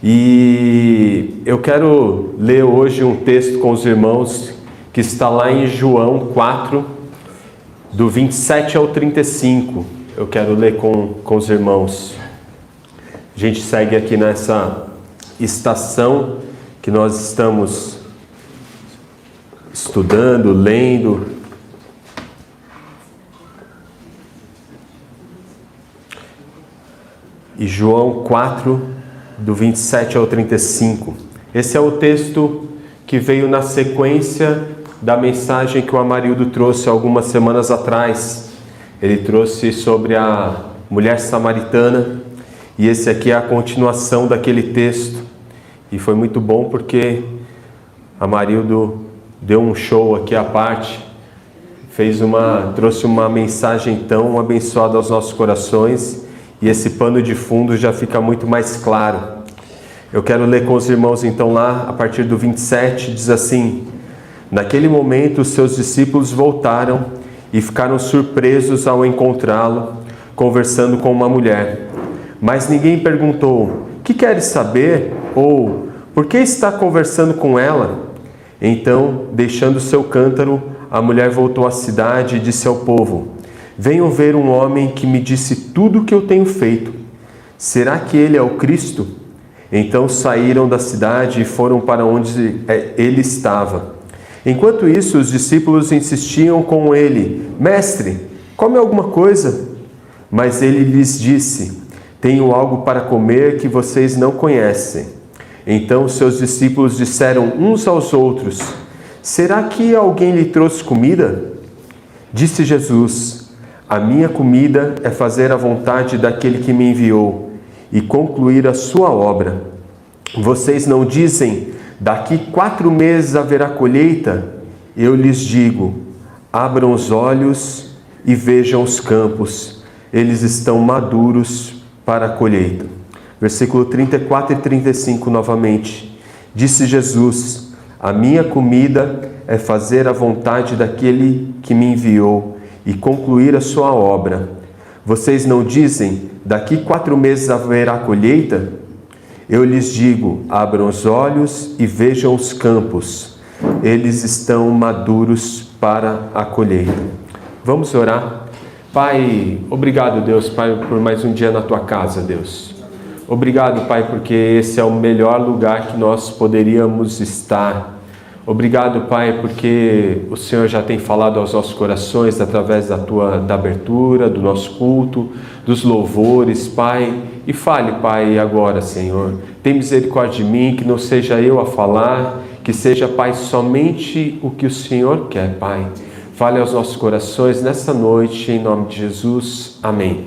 E eu quero ler hoje um texto com os irmãos que está lá em João 4, do 27 ao 35. Eu quero ler com os irmãos. A gente segue aqui nessa estação que nós estamos estudando, lendo. E João 4, do 27 ao 35. Esse é o texto que veio na sequência da mensagem que o Amarildo trouxe algumas semanas atrás. Ele trouxe sobre a mulher samaritana, e esse aqui é a continuação daquele texto. E foi muito bom porque Amarildo deu um show aqui à parte, trouxe uma mensagem tão abençoada aos nossos corações, e esse pano de fundo já fica muito mais claro. Eu quero ler com os irmãos então lá, a partir do 27, diz assim: Naquele momento os seus discípulos voltaram e ficaram surpresos ao encontrá-lo, conversando com uma mulher. Mas ninguém perguntou: que queres saber? Ou por que está conversando com ela? Então, deixando seu cântaro, a mulher voltou à cidade e disse ao povo: Venham ver um homem que me disse tudo o que eu tenho feito. Será que ele é o Cristo? Então saíram da cidade e foram para onde ele estava. Enquanto isso, os discípulos insistiam com ele: Mestre, come alguma coisa. Mas ele lhes disse: Tenho algo para comer que vocês não conhecem. Então seus discípulos disseram uns aos outros: Será que alguém lhe trouxe comida? Disse Jesus: A minha comida é fazer a vontade daquele que me enviou e concluir a sua obra. Vocês não dizem: Daqui 4 meses haverá colheita? Eu lhes digo: abram os olhos e vejam os campos, eles estão maduros para a colheita. Versículo 34 e 35 novamente. Disse Jesus: A minha comida é fazer a vontade daquele que me enviou e concluir a sua obra. Vocês não dizem: Daqui 4 meses haverá colheita? Eu lhes digo: abram os olhos e vejam os campos, eles estão maduros para a colheita. Vamos orar. Pai, obrigado, Deus, Pai, por mais um dia na Tua casa, Deus. Obrigado, Pai, porque esse é o melhor lugar que nós poderíamos estar. Obrigado, Pai, porque o Senhor já tem falado aos nossos corações através da abertura, do nosso culto, dos louvores, Pai. E fale, Pai, agora, Senhor. Tem misericórdia de mim, que não seja eu a falar, que seja, Pai, somente o que o Senhor quer, Pai. Fale aos nossos corações nessa noite, em nome de Jesus. Amém.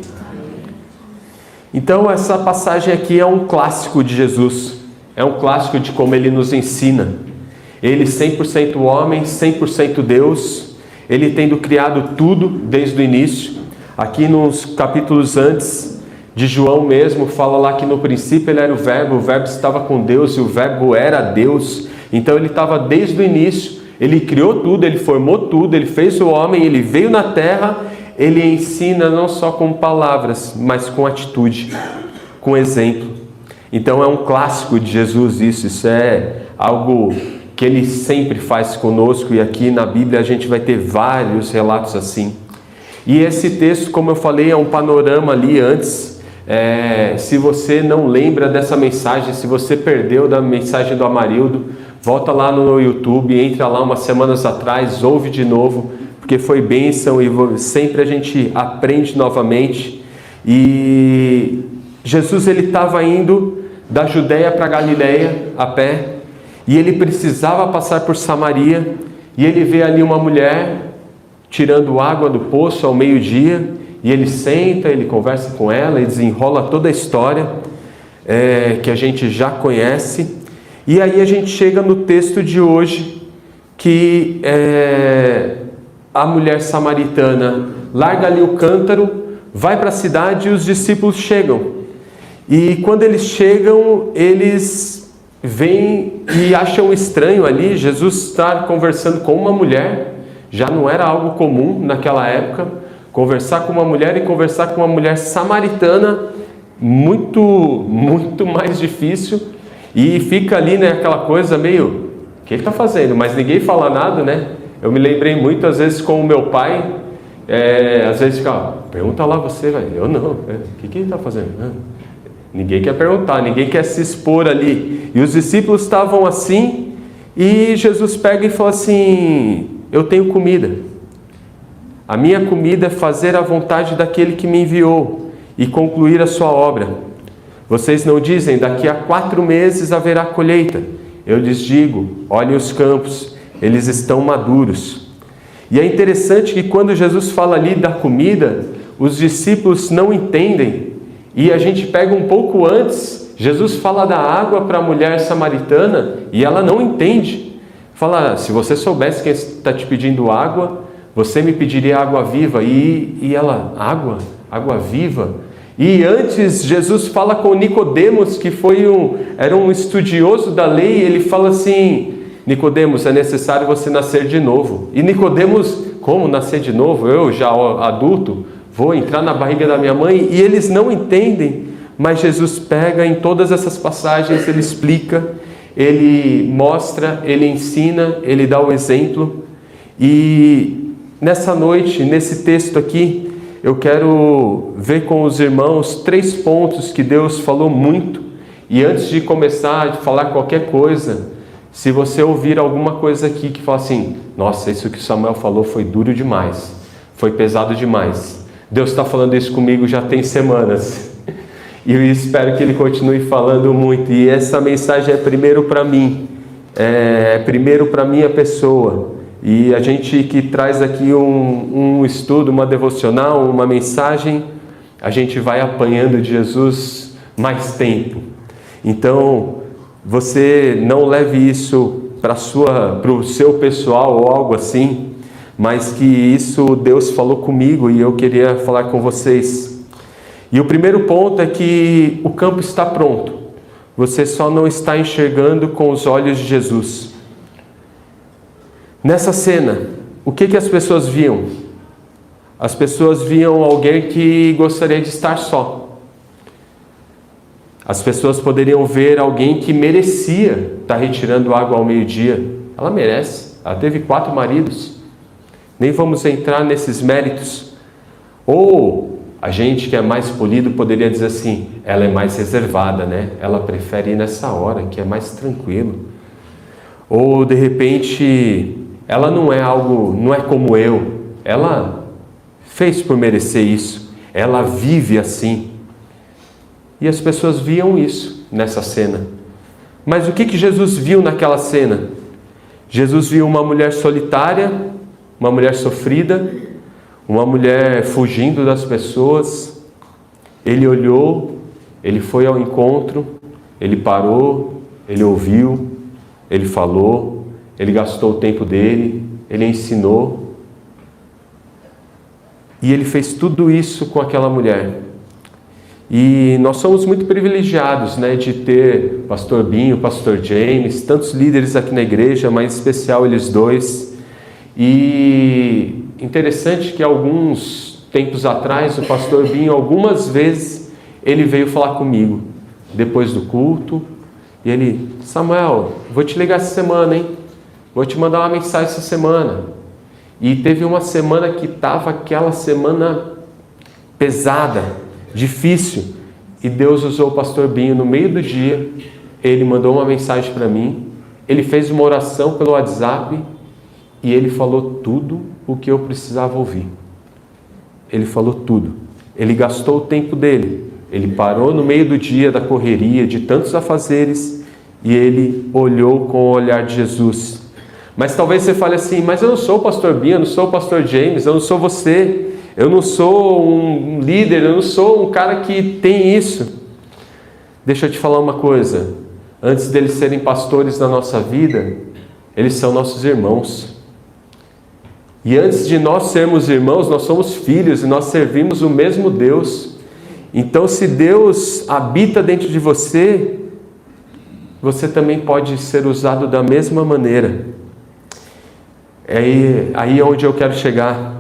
Então, essa passagem aqui é um clássico de Jesus. É um clássico de como ele nos ensina. Ele 100% homem, 100% Deus, ele tendo criado tudo desde o início. Aqui nos capítulos antes de João mesmo, fala lá que no princípio ele era o verbo estava com Deus e o verbo era Deus. Então ele estava desde o início, ele criou tudo, ele formou tudo, ele fez o homem, ele veio na terra, ele ensina não só com palavras, mas com atitude, com exemplo. Então é um clássico de Jesus isso é algo que ele sempre faz conosco, e aqui na Bíblia a gente vai ter vários relatos assim. E esse texto, como eu falei, é um panorama ali antes. Se você não lembra dessa mensagem, se você perdeu da mensagem do Amarildo, volta lá no YouTube, entra lá umas semanas atrás, ouve de novo, porque foi bênção e sempre a gente aprende novamente. E Jesus ele estava indo da Judéia para Galiléia a pé, e ele precisava passar por Samaria, e ele vê ali uma mulher tirando água do poço ao meio-dia, e ele senta, ele conversa com ela, e desenrola toda a história que a gente já conhece. E aí a gente chega no texto de hoje, que a mulher samaritana larga ali o cântaro, vai para a cidade e os discípulos chegam. E quando eles chegam, eles vêm e acham estranho ali Jesus estar conversando com uma mulher. Já não era algo comum naquela época, conversar com uma mulher, e conversar com uma mulher samaritana, muito mais difícil. E fica ali, né, aquela coisa meio, o que ele está fazendo? Mas ninguém fala nada, né? Eu me lembrei muito, às vezes, com o meu pai, às vezes fica, pergunta lá você, velho. Eu não, o que ele está fazendo? Ninguém quer perguntar, ninguém quer se expor ali. E os discípulos estavam assim, e Jesus pega e fala assim, eu tenho comida. A minha comida é fazer a vontade daquele que me enviou e concluir a sua obra. Vocês não dizem, daqui a 4 meses haverá colheita. Eu lhes digo, olhem os campos, eles estão maduros. E é interessante que quando Jesus fala ali da comida, os discípulos não entendem. E a gente pega um pouco antes, Jesus fala da água para a mulher samaritana e ela não entende. Fala, se você soubesse quem está te pedindo água, você me pediria água viva. E ela, água viva? E antes Jesus fala com Nicodemos, que era um estudioso da lei, e ele fala assim, Nicodemos, é necessário você nascer de novo. E Nicodemos, como nascer de novo? Eu já adulto, vou entrar na barriga da minha mãe? E eles não entendem, mas Jesus pega em todas essas passagens, ele explica, ele mostra, ele ensina, ele dá o exemplo. E nessa noite, nesse texto aqui, eu quero ver com os irmãos 3 pontos que Deus falou muito. E antes de começar a falar qualquer coisa, se você ouvir alguma coisa aqui que fala assim, nossa, isso que Samuel falou foi duro demais, foi pesado demais. Deus está falando isso comigo já tem semanas. E eu espero que Ele continue falando muito. E essa mensagem é primeiro para mim, primeiro para a minha pessoa. E a gente que traz aqui um estudo, uma devocional, uma mensagem, a gente vai apanhando de Jesus mais tempo. Então, você não leve isso para o seu pessoal ou algo assim, mas que isso Deus falou comigo e eu queria falar com vocês. E o primeiro ponto é que o campo está pronto. Você só não está enxergando com os olhos de Jesus. Nessa cena, o que as pessoas viam? As pessoas viam alguém que gostaria de estar só. As pessoas poderiam ver alguém que merecia estar retirando água ao meio-dia. Ela merece, ela teve 4 maridos. Nem vamos entrar nesses méritos. Ou a gente que é mais polido poderia dizer assim, ela é mais reservada, né? Ela prefere ir nessa hora, que é mais tranquilo. Ou de repente, ela não é como eu. Ela fez por merecer isso. Ela vive assim. E as pessoas viam isso nessa cena. Mas o que Jesus viu naquela cena? Jesus viu uma mulher solitária, uma mulher sofrida, uma mulher fugindo das pessoas. Ele olhou, ele foi ao encontro, ele parou, ele ouviu, ele falou, ele gastou o tempo dele, ele ensinou. E ele fez tudo isso com aquela mulher. E nós somos muito privilegiados, né, de ter o pastor Binho, o pastor James, tantos líderes aqui na igreja, mas em especial eles dois. E interessante que alguns tempos atrás, o pastor Binho, algumas vezes, ele veio falar comigo, depois do culto, e ele, Samuel, vou te ligar essa semana, hein? Vou te mandar uma mensagem essa semana. E teve uma semana que estava aquela semana pesada, difícil, e Deus usou o pastor Binho no meio do dia. Ele mandou uma mensagem para mim, ele fez uma oração pelo WhatsApp e ele falou tudo o que eu precisava ouvir. Ele falou tudo. Ele gastou o tempo dele, ele parou no meio do dia da correria, de tantos afazeres, e ele olhou com o olhar de Jesus. Mas talvez você fale assim, mas eu não sou o pastor Binho, eu não sou o pastor James, eu não sou você. Eu não sou um líder, eu não sou um cara que tem isso. Deixa eu te falar uma coisa. Antes deles serem pastores na nossa vida, eles são nossos irmãos. E antes de nós sermos irmãos, nós somos filhos e nós servimos o mesmo Deus. Então, se Deus habita dentro de você, você também pode ser usado da mesma maneira. Aí é onde eu quero chegar.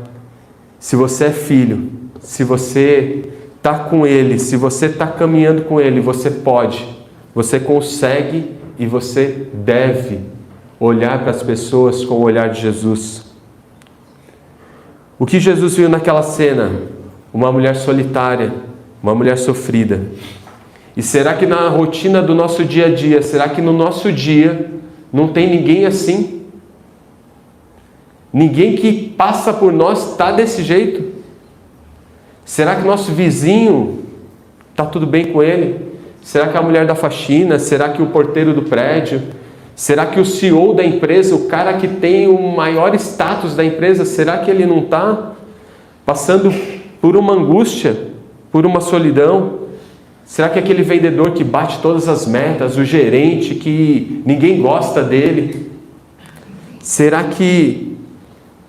Se você é filho, se você está com Ele, se você está caminhando com Ele, você pode você consegue e você deve olhar para as pessoas com o olhar de Jesus. O que Jesus viu naquela cena? Uma mulher solitária, uma mulher sofrida. E será que na rotina do nosso dia a dia, será que no nosso dia não tem ninguém assim? Ninguém que passa por nós está desse jeito? Será que nosso vizinho está tudo bem com ele? Será que a mulher da faxina? Será que o porteiro do prédio? Será que o CEO da empresa, o cara que tem o maior status da empresa, será que ele não está passando por uma angústia, por uma solidão? Será que aquele vendedor que bate todas as metas, o gerente que ninguém gosta dele? Será que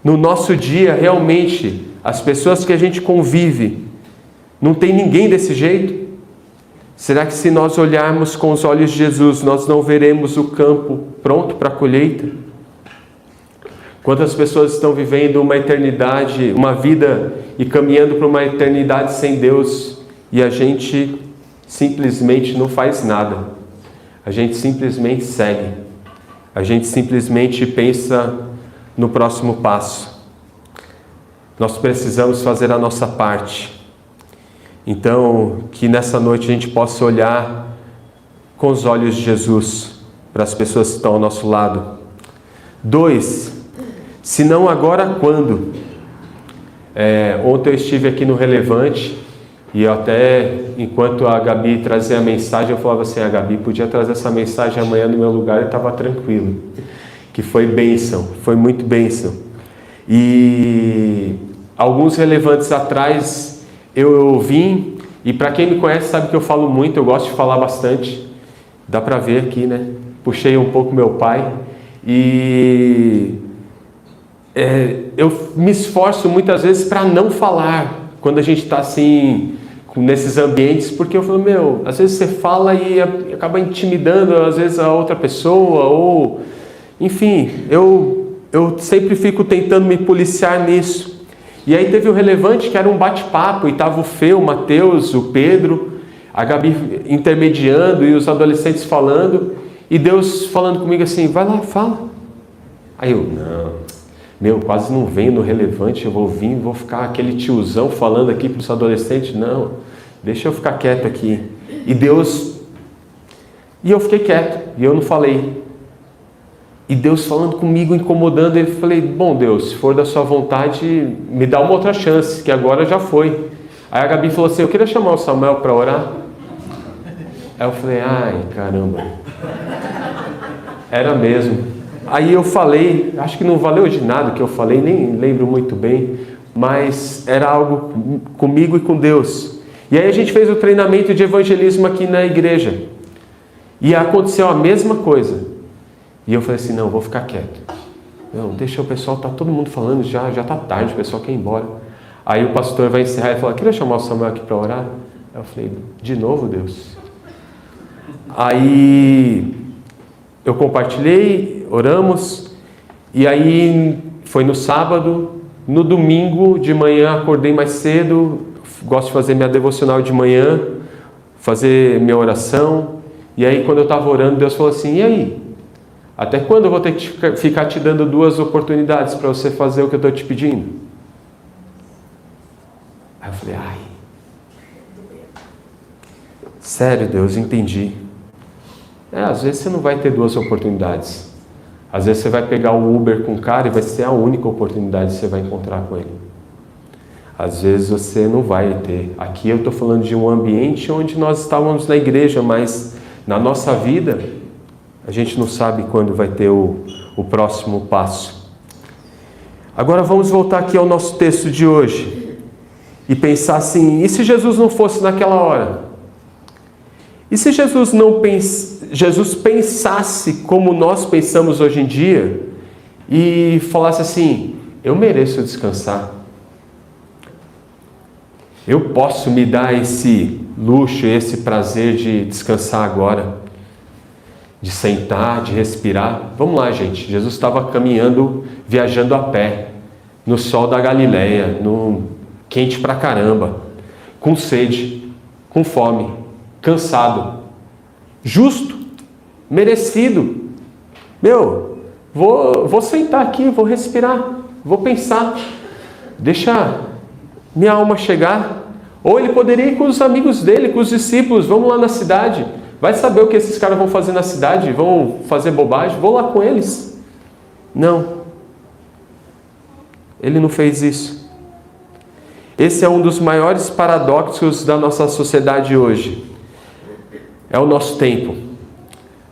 no nosso dia realmente as pessoas que a gente convive não tem ninguém desse jeito? Será que se nós olharmos com os olhos de Jesus, nós não veremos o campo pronto para a colheita? Quantas pessoas estão vivendo uma eternidade, uma vida e caminhando para uma eternidade sem Deus e a gente simplesmente não faz nada. A gente simplesmente segue. A gente simplesmente pensa no próximo passo. Nós precisamos fazer a nossa parte. Então, que nessa noite a gente possa olhar com os olhos de Jesus para as pessoas que estão ao nosso lado. 2. Se não agora, quando? Ontem eu estive aqui no Relevante e eu até, enquanto a Gabi trazia a mensagem, eu falava assim, a Gabi podia trazer essa mensagem amanhã no meu lugar e estava tranquilo. Que foi bênção, foi muito bênção. E alguns relevantes atrás eu vim, e para quem me conhece sabe que eu falo muito, eu gosto de falar bastante. Dá para ver aqui, né? Puxei um pouco meu pai. E eu me esforço muitas vezes para não falar quando a gente está assim, nesses ambientes, porque eu falo, às vezes você fala e acaba intimidando, às vezes, a outra pessoa, ou... Enfim, eu sempre fico tentando me policiar nisso. E aí teve o Relevante, que era um bate-papo, e estava o Fê, o Mateus, o Pedro, a Gabi intermediando e os adolescentes falando, e Deus falando comigo assim, vai lá, fala. Aí eu, quase não venho no Relevante, eu vou vir, vou ficar aquele tiozão falando aqui para os adolescentes, não, deixa eu ficar quieto aqui. E eu fiquei quieto, e eu não falei. E Deus falando comigo, incomodando, eu falei, bom Deus, se for da sua vontade, me dá uma outra chance, que agora já foi. Aí a Gabi falou assim, eu queria chamar o Samuel para orar. Aí eu falei, ai caramba, era mesmo. Aí eu falei, acho que não valeu de nada o que eu falei, nem lembro muito bem, mas era algo comigo e com Deus. E aí a gente fez o treinamento de evangelismo aqui na igreja. E aconteceu a mesma coisa. E eu falei assim, não, vou ficar quieto. Não, deixa o pessoal, tá todo mundo falando, já tá tarde, o pessoal quer ir embora. Aí o pastor vai encerrar e falar, queria chamar o Samuel aqui para orar? Aí eu falei, de novo, Deus? Aí eu compartilhei, oramos, e aí foi no sábado. No domingo de manhã acordei mais cedo, gosto de fazer minha devocional de manhã, fazer minha oração. E aí quando eu estava orando, Deus falou assim, e aí? Até quando eu vou ter que ficar te dando 2 oportunidades para você fazer o que eu estou te pedindo? Aí eu falei, sério Deus, entendi. Às vezes você não vai ter 2 oportunidades. Às vezes você vai pegar o Uber com o cara e vai ser a única oportunidade que você vai encontrar com ele. Às vezes você não vai ter. Aqui eu estou falando de um ambiente onde nós estávamos na igreja, mas na nossa vida... a gente não sabe quando vai ter o próximo passo. Agora vamos voltar aqui ao nosso texto de hoje e pensar assim, e se Jesus não fosse naquela hora? E se Jesus pensasse como nós pensamos hoje em dia e falasse assim, eu mereço descansar. Eu posso me dar esse luxo, esse prazer de descansar agora. De sentar, de respirar. Vamos lá, gente. Jesus estava caminhando, viajando a pé, no sol da Galileia, no quente pra caramba, com sede, com fome, cansado. justo, merecido. Meu, vou sentar aqui, vou respirar, vou pensar, deixa minha alma chegar. Ou ele poderia ir com os amigos dele, com os discípulos, vamos lá na cidade. Vai saber o que esses caras vão fazer na cidade, vão fazer bobagem, vou lá com eles. Não. Ele não fez isso. Esse é um dos maiores paradoxos da nossa sociedade hoje. É o nosso tempo.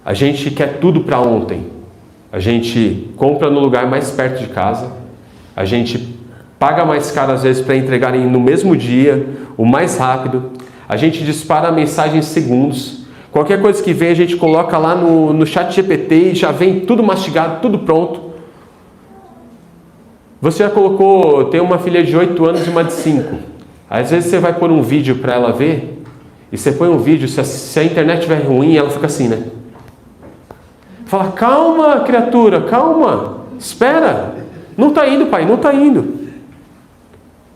A gente quer tudo para ontem. A gente compra no lugar mais perto de casa. A gente paga mais caro às vezes para entregarem no mesmo dia, o mais rápido. A gente dispara a mensagem em segundos. Qualquer coisa que vem a gente coloca lá no chat GPT e já vem tudo mastigado, tudo pronto. Você já colocou, tem uma filha de 8 anos e uma de 5. Às vezes você vai pôr um vídeo para ela ver, e você põe um vídeo, se a internet estiver ruim, ela fica assim, né? Fala, calma criatura, calma, espera. Não está indo, pai, não está indo.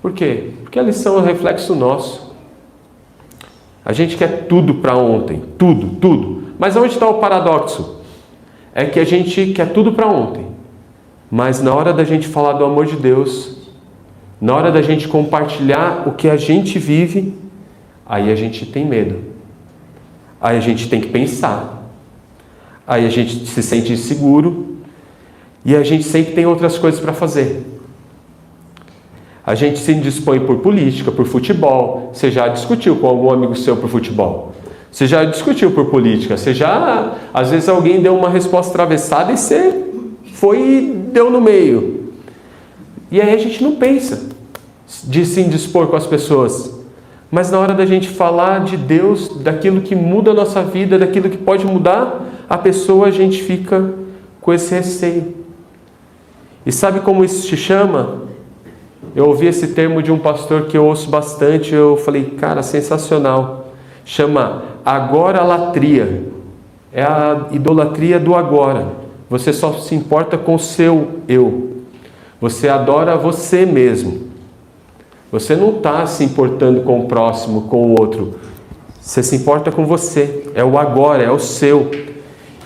Por quê? Porque a lição é um reflexo nosso. A gente quer tudo para ontem, tudo. Mas onde está o paradoxo? É que a gente quer tudo para ontem. Mas na hora da gente falar do amor de Deus, na hora da gente compartilhar o que a gente vive, aí a gente tem medo. Aí a gente tem que pensar. Aí a gente se sente inseguro. E a gente sempre tem outras coisas para fazer. A gente se indispõe por política, por futebol. Você já discutiu com algum amigo seu por futebol? Você já discutiu por política? Às vezes alguém deu uma resposta atravessada e você foi e deu no meio. E aí a gente não pensa de se indispor com as pessoas. Mas na hora da gente falar de Deus, daquilo que muda a nossa vida, daquilo que pode mudar a pessoa, a gente fica com esse receio. E sabe como isso se chama? Eu ouvi esse termo de um pastor que eu ouço bastante, eu falei, cara, sensacional. Chama agoralatria. É a idolatria do agora. Você só se importa com o seu eu. Você adora você mesmo. Você não está se importando com o próximo, com o outro. Você se importa com você. É o agora, é o seu.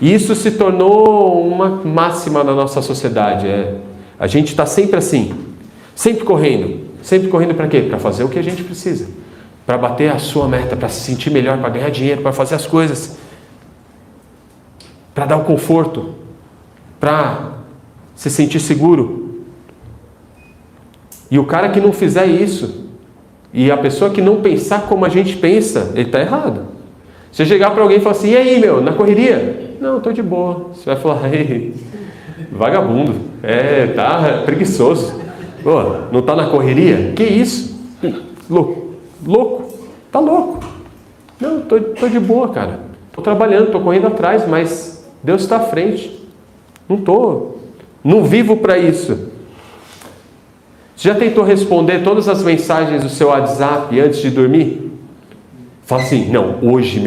E isso se tornou uma máxima na nossa sociedade. A gente está sempre assim. Sempre correndo. Sempre correndo para quê? Para fazer o que a gente precisa. Para bater a sua meta, para se sentir melhor, para ganhar dinheiro, para fazer as coisas. Para dar o conforto. Para se sentir seguro. E o cara que não fizer isso, e a pessoa que não pensar como a gente pensa, ele está errado. Você chegar para alguém e falar assim, e aí, meu, na correria? Não, estou de boa. Você vai falar, ei, vagabundo, tá preguiçoso. Pô, não está na correria? Que isso? Louco? Tá louco. Não, estou de boa, cara. Estou trabalhando, estou correndo atrás, mas Deus está à frente. Não vivo para isso. Você já tentou responder todas as mensagens do seu WhatsApp antes de dormir? Fala assim, não, hoje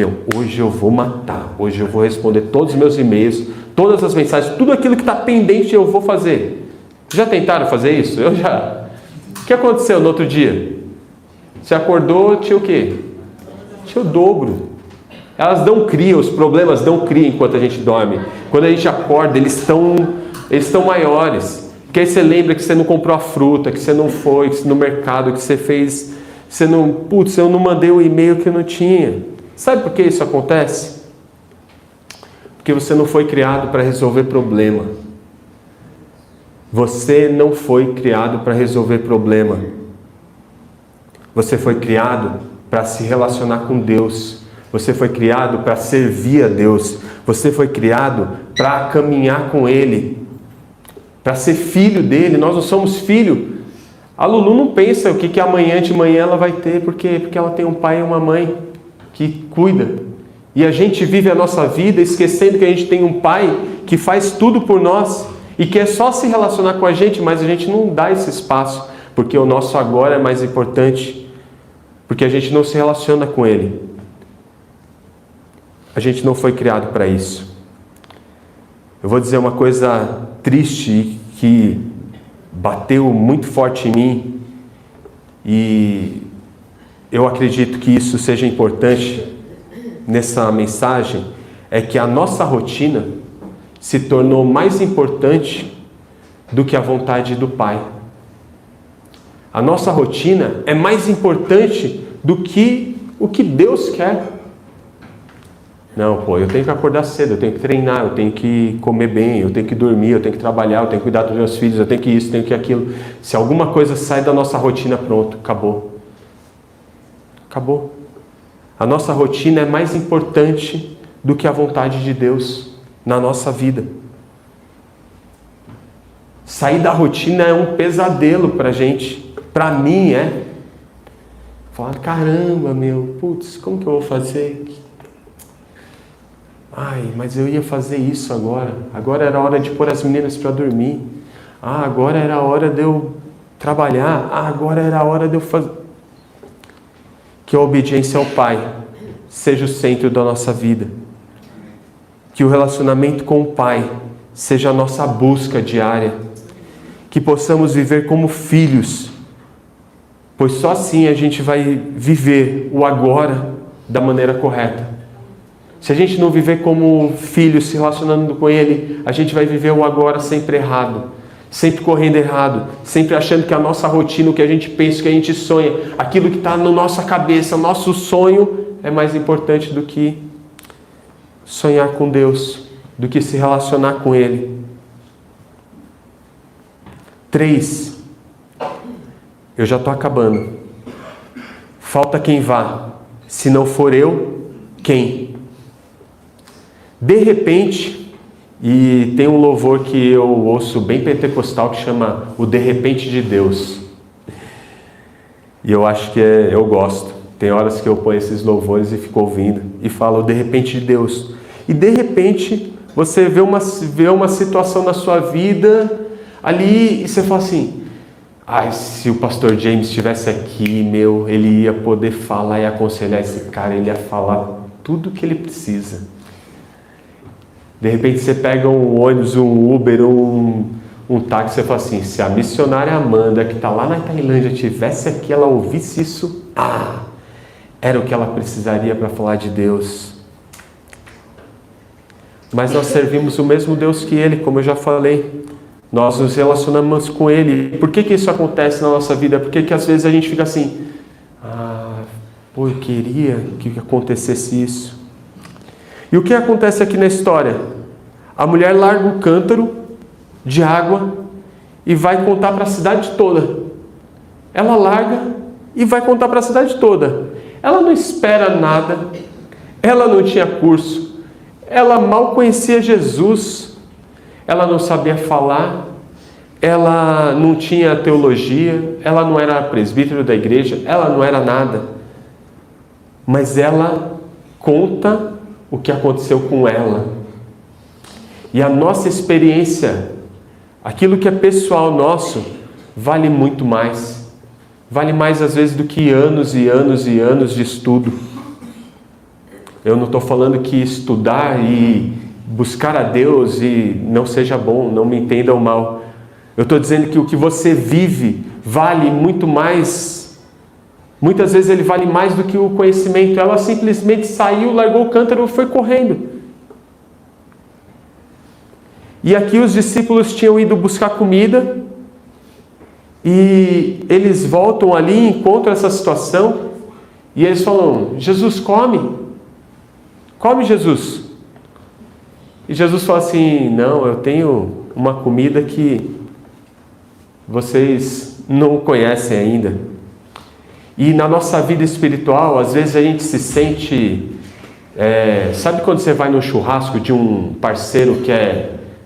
eu vou matar. Hoje eu vou responder todos os meus e-mails, todas as mensagens, tudo aquilo que está pendente eu vou fazer. Já tentaram fazer isso? Eu já. O que aconteceu no outro dia? Você acordou, tinha o quê? Tinha o dobro. Elas dão cria, os problemas dão cria enquanto a gente dorme. Quando a gente acorda, eles estão maiores. Porque aí você lembra que você não comprou a fruta, que você não foi no mercado, que você fez... eu não mandei o e-mail que eu não tinha. Sabe por que isso acontece? Porque você não foi criado para resolver problema. Você não foi criado para resolver problema. Você foi criado para se relacionar com Deus. Você foi criado para servir a Deus. Você foi criado para caminhar com Ele. Para ser filho dEle. Nós não somos filho. A Lulu não pensa o que amanhã de manhã ela vai ter. Por quê? Porque ela tem um pai e uma mãe que cuida. E a gente vive a nossa vida esquecendo que a gente tem um pai que faz tudo por nós. E que é só se relacionar com a gente, mas a gente não dá esse espaço. Porque o nosso agora é mais importante. Porque a gente não se relaciona com Ele. A gente não foi criado para isso. Eu vou dizer uma coisa triste que bateu muito forte em mim e eu acredito que isso seja importante nessa mensagem. é que a nossa rotina se tornou mais importante do que a vontade do Pai. A nossa rotina é mais importante do que o que Deus quer. Não, eu tenho que acordar cedo, eu tenho que treinar, eu tenho que comer bem, eu tenho que dormir, eu tenho que trabalhar, eu tenho que cuidar dos meus filhos, eu tenho que isso, eu tenho que aquilo. Se alguma coisa sai da nossa rotina, pronto, acabou. Acabou. A nossa rotina é mais importante do que a vontade de Deus na nossa vida. Sair da rotina é um pesadelo pra gente. Pra mim é. Falar, caramba, putz, como que eu vou fazer? Ai, mas eu ia fazer isso agora. Agora era a hora de pôr as meninas para dormir. Agora era a hora de eu trabalhar. Agora era a hora de eu fazer. Que a obediência ao Pai seja o centro da nossa vida. Que o relacionamento com o Pai seja a nossa busca diária. Que possamos viver como filhos. Pois só assim a gente vai viver o agora da maneira correta. Se a gente não viver como filho, se relacionando com Ele, a gente vai viver o agora sempre errado, sempre correndo errado, sempre achando que a nossa rotina, o que a gente pensa, o que a gente sonha, aquilo que está na nossa cabeça, nosso sonho, é mais importante do que sonhar com Deus, do que se relacionar com Ele. 3. Eu já estou acabando. Falta quem vá. Se não for eu, quem? De repente, e tem um louvor que eu ouço bem pentecostal que chama o De Repente de Deus. E eu acho que eu gosto. Tem horas que eu ponho esses louvores e fico ouvindo e falo o De Repente de Deus. E de repente você vê uma situação na sua vida ali e você fala assim, se o pastor James estivesse aqui, ele ia poder falar e aconselhar esse cara, ele ia falar tudo o que ele precisa. De repente você pega um ônibus, um Uber, um táxi, você fala assim, se a missionária Amanda, que está lá na Tailândia, estivesse aqui, ela ouvisse isso, era o que ela precisaria para falar de Deus. Mas nós servimos o mesmo Deus que Ele, como eu já falei. Nós nos relacionamos com Ele. Por que isso acontece na nossa vida? Por que às vezes a gente fica assim, eu queria que acontecesse isso. E o que acontece aqui na história? A mulher larga o cântaro de água e vai contar para a cidade toda. Ela larga e vai contar para a cidade toda. Ela não espera nada. Ela não tinha curso. Ela mal conhecia Jesus. Ela não sabia falar. Ela não tinha teologia. Ela não era presbítero da igreja. Ela não era nada. Mas ela conta o que aconteceu com ela. E a nossa experiência, aquilo que é pessoal nosso, vale muito mais. Vale mais às vezes do que anos e anos e anos de estudo. Eu não estou falando que estudar e buscar a Deus e não seja bom, não me entendam mal. Eu estou dizendo que o que você vive vale muito mais. Muitas vezes ele vale mais do que o conhecimento. Ela simplesmente saiu, largou o cântaro e foi correndo. E aqui os discípulos tinham ido buscar comida. E eles voltam ali e encontram essa situação. E eles falam, Jesus, come. Come, Jesus. E Jesus fala assim, não, eu tenho uma comida que vocês não conhecem ainda. E na nossa vida espiritual, às vezes a gente se sente... sabe quando você vai num churrasco de um parceiro que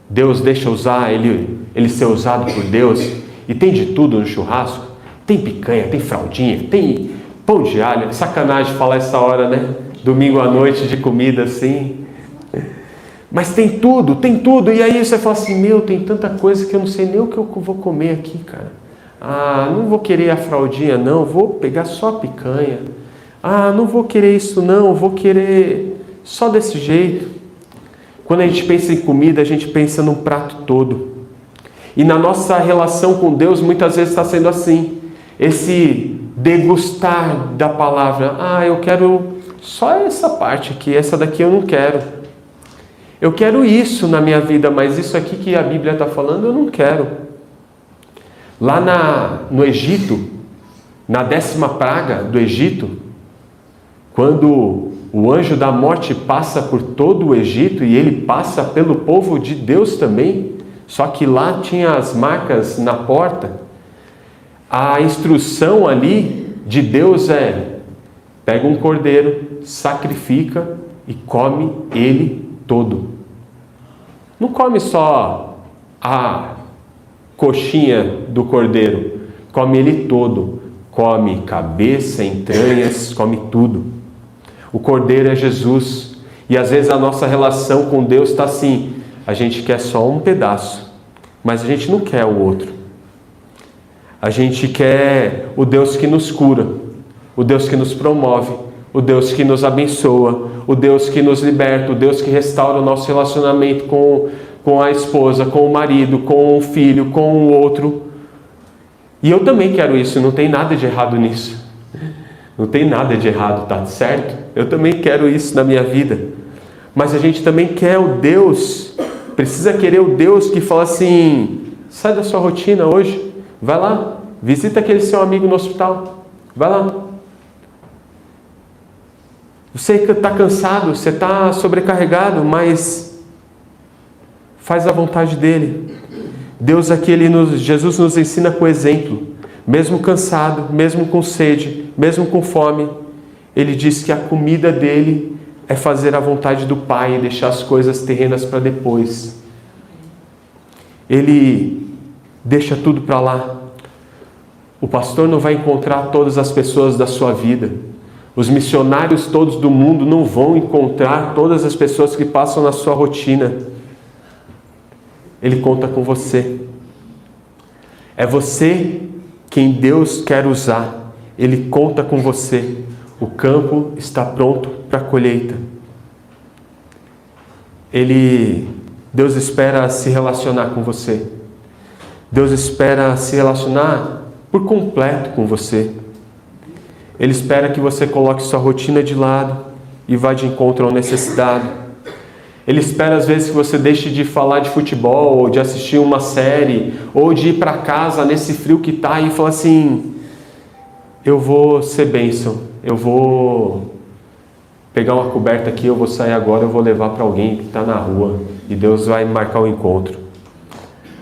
Deus deixa usar, ele ser usado por Deus, e tem de tudo no churrasco? Tem picanha, tem fraldinha, tem pão de alho. Sacanagem falar essa hora, né? Domingo à noite de comida assim. Mas tem tudo. E aí você fala assim, tem tanta coisa que eu não sei nem o que eu vou comer aqui, cara. Não vou querer a fraldinha não, vou pegar só a picanha. Não vou querer isso não, vou querer só desse jeito. Quando a gente pensa em comida, a gente pensa num prato todo. E na nossa relação com Deus, muitas vezes está sendo assim. Esse degustar da palavra. Eu quero só essa parte aqui, essa daqui eu não quero. Eu quero isso na minha vida, mas isso aqui que a Bíblia está falando, eu não quero. Lá no Egito, na 10ª praga do Egito, quando o anjo da morte passa por todo o Egito e ele passa pelo povo de Deus também, só que lá tinha as marcas na porta, a instrução ali de Deus é: pega um cordeiro, sacrifica e come ele todo. Não come só a coxinha do cordeiro, come ele todo. Come cabeça, entranhas, come tudo. O cordeiro é Jesus. E às vezes a nossa relação com Deus está assim: a gente quer só um pedaço, mas a gente não quer o outro. A gente quer o Deus que nos cura, o Deus que nos promove, o Deus que nos abençoa, o Deus que nos liberta, o Deus que restaura o nosso relacionamento com a esposa, com o marido, com o filho, com o outro. E eu também quero isso, não tem nada de errado nisso. Não tem nada de errado, tá certo? Eu também quero isso na minha vida. Mas a gente também quer o Deus, precisa querer o Deus que fala assim: sai da sua rotina hoje, vai lá, visita aquele seu amigo no hospital, vai lá. Você está cansado, você está sobrecarregado, mas faz a vontade dele. Deus aqui, Jesus nos ensina com exemplo. Mesmo cansado, mesmo com sede, mesmo com fome, ele diz que a comida dele é fazer a vontade do Pai e deixar as coisas terrenas para depois. Ele deixa tudo para lá. O pastor não vai encontrar todas as pessoas da sua vida. Os missionários todos do mundo não vão encontrar todas as pessoas que passam na sua rotina. Ele conta com você. É você quem Deus quer usar. Ele conta com você. O campo está pronto para a colheita. Deus espera se relacionar com você. Deus espera se relacionar por completo com você. Ele espera que você coloque sua rotina de lado e vá de encontro ao necessitado. Ele espera às vezes que você deixe de falar de futebol, ou de assistir uma série, ou de ir para casa nesse frio que está e falar assim: eu vou ser bênção, eu vou pegar uma coberta aqui, eu vou sair agora, eu vou levar para alguém que está na rua e Deus vai marcar o encontro.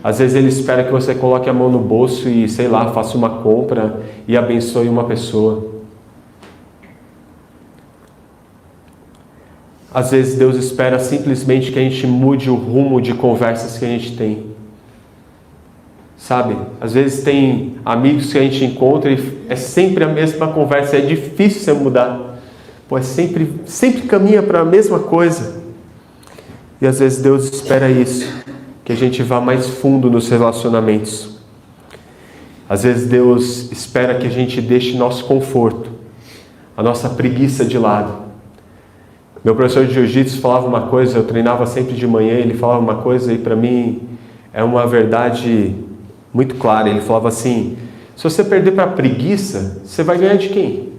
Às vezes ele espera que você coloque a mão no bolso e, sei lá, faça uma compra e abençoe uma pessoa. Às vezes Deus espera simplesmente que a gente mude o rumo de conversas que a gente tem. Sabe? Às vezes tem amigos que a gente encontra e é sempre a mesma conversa, é difícil você mudar. Pô, sempre caminha para a mesma coisa. E às vezes Deus espera isso, que a gente vá mais fundo nos relacionamentos. Às vezes Deus espera que a gente deixe nosso conforto, a nossa preguiça de lado. Meu professor de jiu-jitsu falava uma coisa, eu treinava sempre de manhã, ele falava uma coisa e para mim é uma verdade muito clara. Ele falava assim: se você perder para a preguiça, você vai ganhar de quem?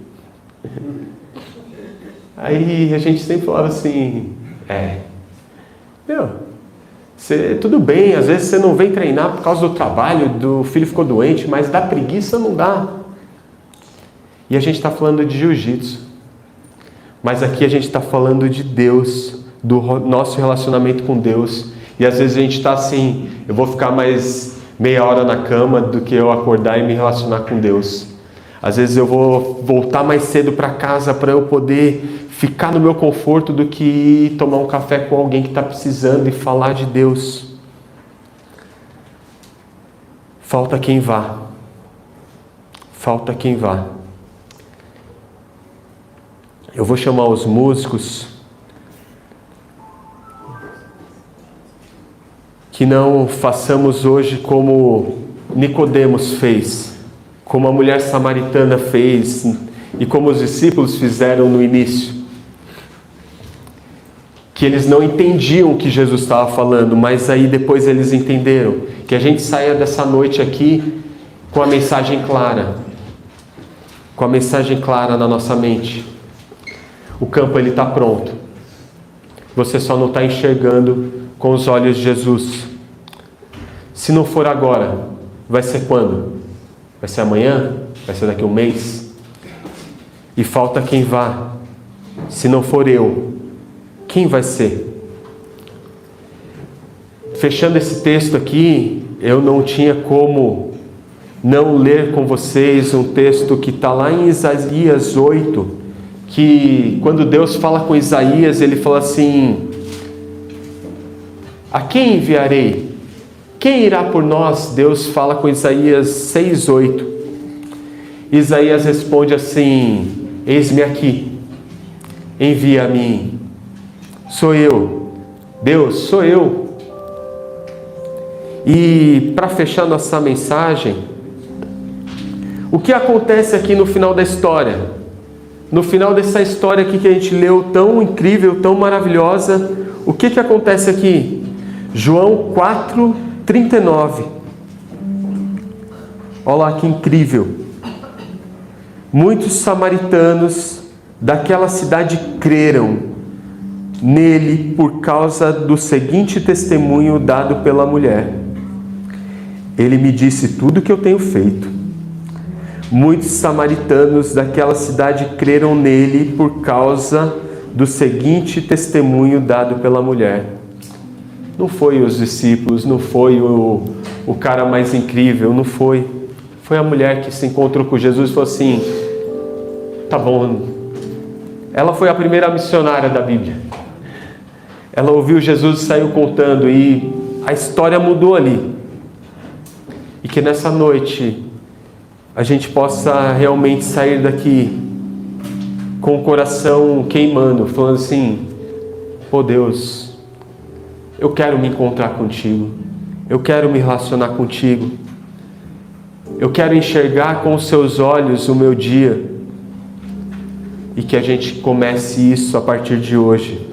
Aí a gente sempre falava assim: tudo bem, às vezes você não vem treinar por causa do trabalho, do filho ficou doente, mas da preguiça não dá. E a gente está falando de jiu-jitsu. Mas aqui a gente está falando de Deus, do nosso relacionamento com Deus. E às vezes a gente está assim: eu vou ficar mais meia hora na cama do que eu acordar e me relacionar com Deus. Às vezes eu vou voltar mais cedo para casa para eu poder ficar no meu conforto do que ir tomar um café com alguém que está precisando e falar de Deus. Falta quem vá. Falta quem vá. Eu vou chamar os músicos. Que não façamos hoje como Nicodemos fez, como a mulher samaritana fez e como os discípulos fizeram no início. Que eles não entendiam o que Jesus estava falando, mas aí depois eles entenderam. Que a gente saia dessa noite aqui com a mensagem clara. Com a mensagem clara na nossa mente. O campo ele está pronto. Você só não está enxergando com os olhos de Jesus. Se não for agora, vai ser quando? Vai ser amanhã? Vai ser daqui a um mês? E falta quem vá. Se não for eu, quem vai ser? Fechando esse texto aqui, eu não tinha como não ler com vocês um texto que está lá em Isaías 8, que quando Deus fala com Isaías, ele fala assim: a quem enviarei? Quem irá por nós? Deus fala com Isaías 6:8. Isaías responde assim: eis-me aqui, envia a mim. Sou eu, Deus, sou eu. E para fechar nossa mensagem, o que acontece aqui no final da história? No final dessa história aqui que a gente leu, tão incrível, tão maravilhosa, o que acontece aqui? João 4:39. Olha lá que incrível. Muitos samaritanos daquela cidade creram nele por causa do seguinte testemunho dado pela mulher: ele me disse tudo o que eu tenho feito. Muitos samaritanos daquela cidade creram nele por causa do seguinte testemunho dado pela mulher. Não foi os discípulos, não foi o cara mais incrível, não foi. Foi a mulher que se encontrou com Jesus e falou assim: tá bom. Ela foi a primeira missionária da Bíblia. Ela ouviu Jesus e saiu contando, e a história mudou ali. E que nessa noite a gente possa realmente sair daqui com o coração queimando, falando assim: pô Deus, eu quero me encontrar contigo, eu quero me relacionar contigo, eu quero enxergar com os seus olhos o meu dia. E que a gente comece isso a partir de hoje.